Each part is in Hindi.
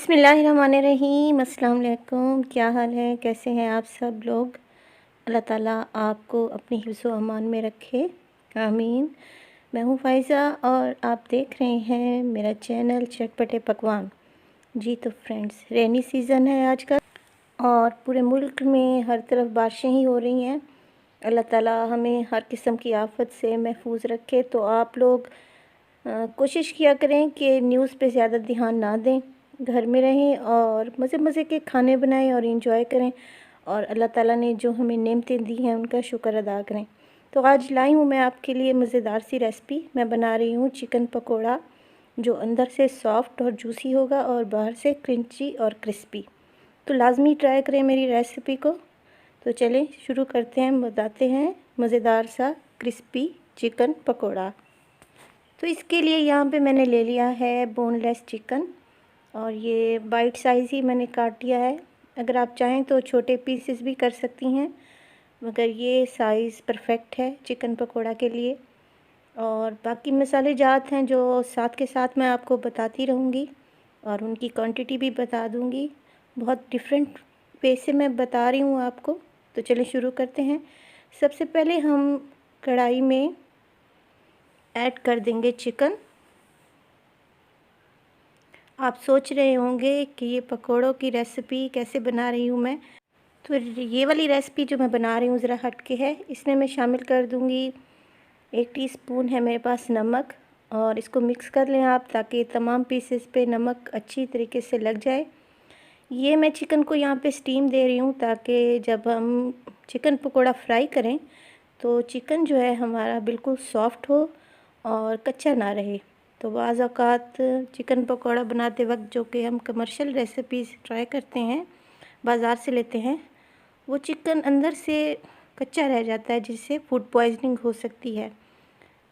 बिस्मिल्लाहिर्रहमानिर्रहीम। अस्सलाम वालेकुम। क्या हाल है, कैसे हैं आप सब लोग। अल्लाह ताला आपको अपनी हिफ्ज़ व अमान में रखे, आमीन। मैं हूँ फ़ाइज़ा और आप देख रहे हैं मेरा चैनल चटपटे पकवान। जी तो फ्रेंड्स, रेनी सीज़न है आजकल और पूरे मुल्क में हर तरफ बारिशें ही हो रही हैं। अल्लाह ताला हमें हर किस्म की आफत से महफूज रखे। तो आप लोग कोशिश किया करें कि न्यूज़ पे ज़्यादा ध्यान ना दें, घर में रहें और मज़े मज़े के खाने बनाएं और इंजॉय करें और अल्लाह ताला ने जो हमें नेमतें दी हैं उनका शुक्र अदा करें। तो आज लाई हूँ मैं आपके लिए मज़ेदार सी रेसिपी। मैं बना रही हूँ चिकन पकोड़ा, जो अंदर से सॉफ्ट और जूसी होगा और बाहर से क्रंची और क्रिस्पी। तो लाज़मी ट्राई करें मेरी रेसिपी को। तो चलें शुरू करते हैं, बताते हैं मज़ेदार सा क्रिस्पी चिकन पकोड़ा। तो इसके लिए यहाँ पे मैंने ले लिया है बोनलेस चिकन और ये बाइट साइज़ ही मैंने काट लिया है। अगर आप चाहें तो छोटे पीसेस भी कर सकती हैं, मगर ये साइज़ परफेक्ट है चिकन पकोड़ा के लिए। और बाकी मसाले जात हैं जो साथ के साथ मैं आपको बताती रहूँगी और उनकी क्वांटिटी भी बता दूँगी। बहुत डिफरेंट वे से मैं बता रही हूँ आपको। तो चलिए शुरू करते हैं। सबसे पहले हम कढ़ाई में ऐड कर देंगे चिकन। आप सोच रहे होंगे कि ये पकोड़ों की रेसिपी कैसे बना रही हूँ मैं। तो ये वाली रेसिपी जो मैं बना रही हूँ ज़रा हटके है। इसमें मैं शामिल कर दूँगी 1 टीस्पून है मेरे पास नमक और इसको मिक्स कर लें आप, ताकि तमाम पीसेस पे नमक अच्छी तरीके से लग जाए। ये मैं चिकन को यहाँ पे स्टीम दे रही हूँ ताकि जब हम चिकन पकोड़ा फ्राई करें तो चिकन जो है हमारा बिल्कुल सॉफ्ट हो और कच्चा ना रहे। तो बाज़ औक़ात चिकन पकोड़ा बनाते वक्त जो कि हम कमर्शियल रेसिपीज़ ट्राई करते हैं, बाज़ार से लेते हैं, वो चिकन अंदर से कच्चा रह जाता है, जिससे फूड पॉइज़निंग हो सकती है।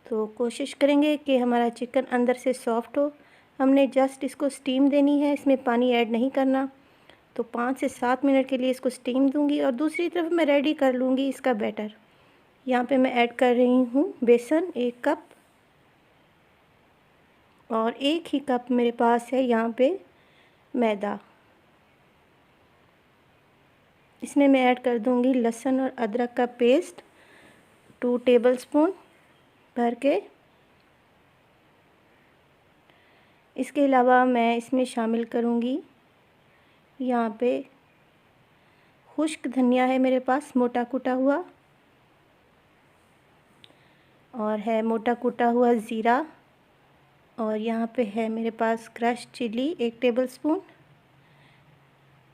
तो कोशिश करेंगे कि हमारा चिकन अंदर से सॉफ्ट हो। हमने जस्ट इसको स्टीम देनी है, इसमें पानी ऐड नहीं करना। तो 5 से 7 मिनट के लिए इसको स्टीम दूंगी और दूसरी तरफ मैं रेडी कर लूँगी इसका बैटर। यहाँ पे मैं ऐड कर रही हूँ बेसन 1 कप और 1 ही कप मेरे पास है यहाँ पे मैदा। इसमें मैं ऐड कर दूँगी लहसुन और अदरक का पेस्ट 2 टेबलस्पून भर के। इसके अलावा मैं इसमें शामिल करूँगी यहाँ पे खुश्क धनिया है मेरे पास मोटा कूटा हुआ, और है मोटा कूटा हुआ ज़ीरा, और यहाँ पे है मेरे पास क्रश चिली 1 टेबलस्पून,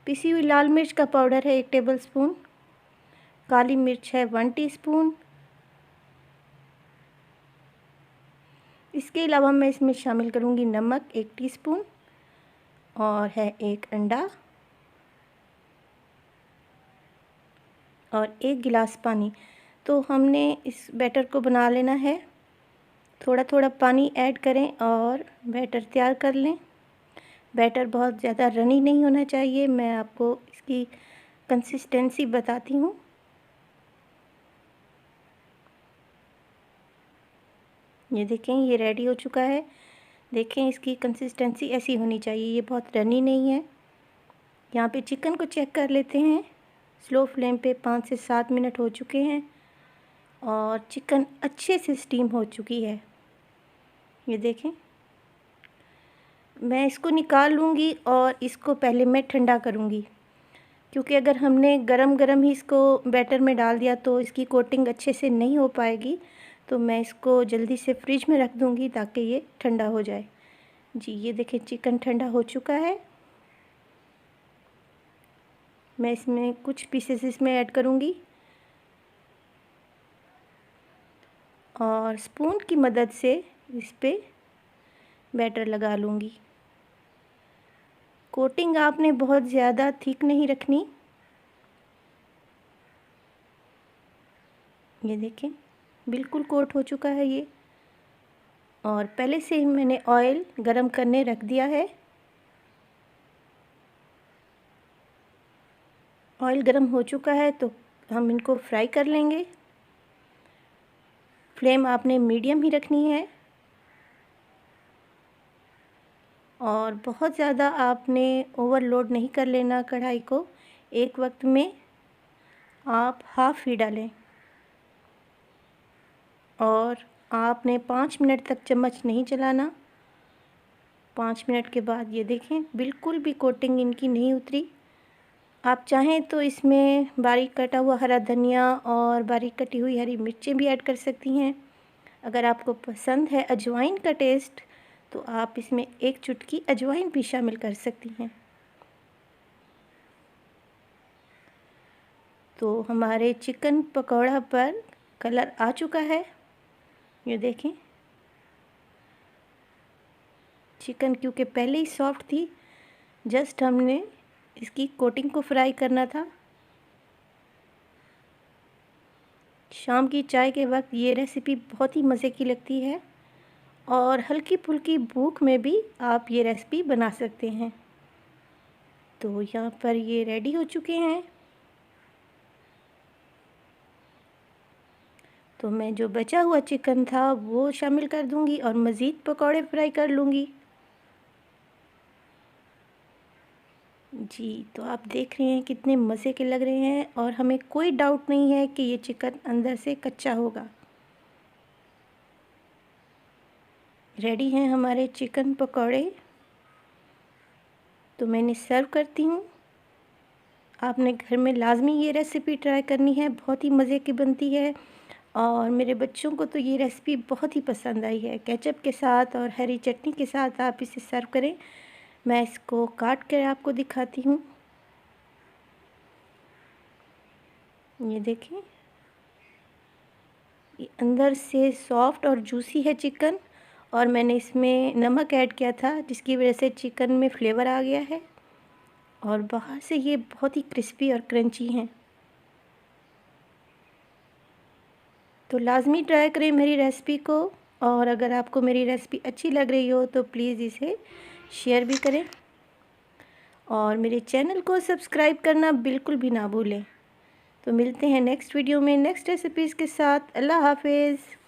पिसी हुई लाल मिर्च का पाउडर है 1 टेबलस्पून, काली मिर्च है 1 टीस्पून। इसके अलावा मैं इसमें शामिल करूँगी नमक 1 टीस्पून और है 1 अंडा और 1 गिलास पानी। तो हमने इस बैटर को बना लेना है, थोड़ा थोड़ा पानी ऐड करें और बैटर तैयार कर लें। बैटर बहुत ज़्यादा रनी नहीं होना चाहिए। मैं आपको इसकी कंसिस्टेंसी बताती हूँ। ये देखें, ये रेडी हो चुका है। देखें, इसकी कंसिस्टेंसी ऐसी होनी चाहिए, ये बहुत रनी नहीं है। यहाँ पे चिकन को चेक कर लेते हैं। स्लो फ्लेम पे 5 से 7 मिनट हो चुके हैं और चिकन अच्छे से स्टीम हो चुकी है। ये देखें, मैं इसको निकाल लूँगी और इसको पहले मैं ठंडा करूँगी, क्योंकि अगर हमने गरम गरम ही इसको बैटर में डाल दिया तो इसकी कोटिंग अच्छे से नहीं हो पाएगी। तो मैं इसको जल्दी से फ्रिज में रख दूँगी ताकि ये ठंडा हो जाए। जी ये देखें, चिकन ठंडा हो चुका है। मैं इसमें कुछ पीसेस इसमें ऐड करूँगी और स्पून की मदद से इस पे बैटर लगा लूँगी। कोटिंग आपने बहुत ज़्यादा थिक नहीं रखनी। ये देखें, बिल्कुल कोट हो चुका है ये, और पहले से ही मैंने ऑयल गरम करने रख दिया है। ऑयल गरम हो चुका है तो हम इनको फ्राई कर लेंगे। फ्लेम आपने मीडियम ही रखनी है। और बहुत ज़्यादा आपने ओवरलोड नहीं कर लेना कढ़ाई को। एक वक्त में आप हाफ़ ही डालें और आपने 5 मिनट तक चम्मच नहीं चलाना। 5 मिनट के बाद ये देखें बिल्कुल भी कोटिंग इनकी नहीं उतरी। आप चाहें तो इसमें बारीक कटा हुआ हरा धनिया और बारीक कटी हुई हरी मिर्चें भी ऐड कर सकती हैं। अगर आपको पसंद है अजवाइन का टेस्ट तो आप इसमें एक चुटकी अजवाइन भी शामिल कर सकती हैं। तो हमारे चिकन पकौड़ा पर कलर आ चुका है, ये देखें। चिकन क्योंकि पहले ही सॉफ्ट थी, जस्ट हमने इसकी कोटिंग को फ्राई करना था। शाम की चाय के वक्त ये रेसिपी बहुत ही मज़े की लगती है और हल्की फुल्की भूख में भी आप ये रेसिपी बना सकते हैं। तो यहाँ पर ये रेडी हो चुके हैं। तो मैं जो बचा हुआ चिकन था वो शामिल कर दूंगी और मज़ीद पकौड़े फ्राई कर लूँगी। जी, तो आप देख रहे हैं कितने मज़े के लग रहे हैं और हमें कोई डाउट नहीं है कि ये चिकन अंदर से कच्चा होगा। रेडी हैं हमारे चिकन पकौड़े। तो मैं इन्हें सर्व करती हूँ। आपने घर में लाज़मी ये रेसिपी ट्राई करनी है, बहुत ही मज़े की बनती है और मेरे बच्चों को तो ये रेसिपी बहुत ही पसंद आई है। केचप के साथ और हरी चटनी के साथ आप इसे सर्व करें। मैं इसको काट कर आपको दिखाती हूँ। ये देखें, ये अंदर से सॉफ्ट और जूसी है चिकन और मैंने इसमें नमक ऐड किया था जिसकी वजह से चिकन में फ्लेवर आ गया है और बाहर से ये बहुत ही क्रिस्पी और क्रंची हैं। तो लाज़मी ट्राई करें मेरी रेसिपी को और अगर आपको मेरी रेसिपी अच्छी लग रही हो तो प्लीज़ इसे शेयर भी करें और मेरे चैनल को सब्सक्राइब करना बिल्कुल भी ना भूलें। तो मिलते हैं नेक्स्ट वीडियो में नेक्स्ट रेसिपीज़ के साथ। अल्लाह हाफ़िज़।